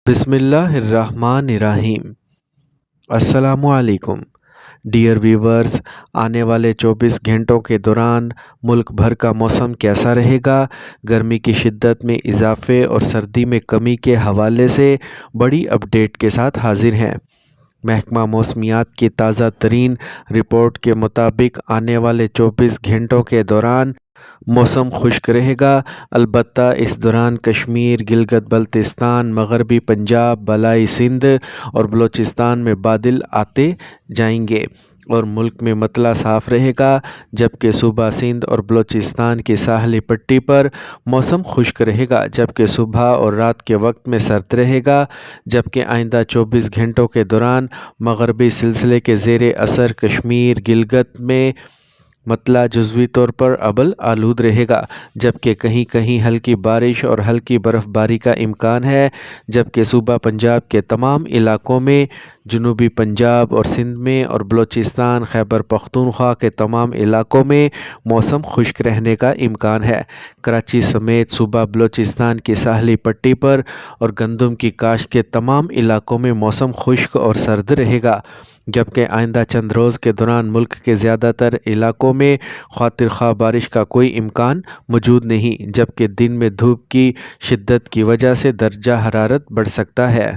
بسم اللہ الرحمن الرحیم۔ السلام علیکم ڈیئر ویورز، آنے والے 24 گھنٹوں کے دوران ملک بھر کا موسم کیسا رہے گا؟ گرمی کی شدت میں اضافے اور سردی میں کمی کے حوالے سے بڑی اپڈیٹ کے ساتھ حاضر ہیں۔ محکمہ موسمیات کی تازہ ترین رپورٹ کے مطابق آنے والے 24 گھنٹوں کے دوران موسم خشک رہے گا، البتہ اس دوران کشمیر، گلگت بلتستان، مغربی پنجاب، بالائی سندھ اور بلوچستان میں بادل آتے جائیں گے اور ملک میں مطلع صاف رہے گا، جبکہ صوبہ سندھ اور بلوچستان کی ساحلی پٹی پر موسم خشک رہے گا، جبکہ صبح اور رات کے وقت میں سرد رہے گا، جبکہ آئندہ 24 گھنٹوں کے دوران مغربی سلسلے کے زیر اثر کشمیر، گلگت میں مطلع جزوی طور پر ابل آلود رہے گا، جبکہ کہیں کہیں ہلکی بارش اور ہلکی برف باری کا امکان ہے، جبکہ صوبہ پنجاب کے تمام علاقوں میں، جنوبی پنجاب اور سندھ میں اور بلوچستان، خیبر پختونخوا کے تمام علاقوں میں موسم خشک رہنے کا امکان ہے۔ کراچی سمیت صوبہ بلوچستان کی ساحلی پٹی پر اور گندم کی کاشت کے تمام علاقوں میں موسم خشک اور سرد رہے گا، جبکہ آئندہ چند روز کے دوران ملک کے زیادہ تر علاقوں میں خاطر خواہ بارش کا کوئی امکان موجود نہیں، جبکہ دن میں دھوپ کی شدت کی وجہ سے درجہ حرارت بڑھ سکتا ہے۔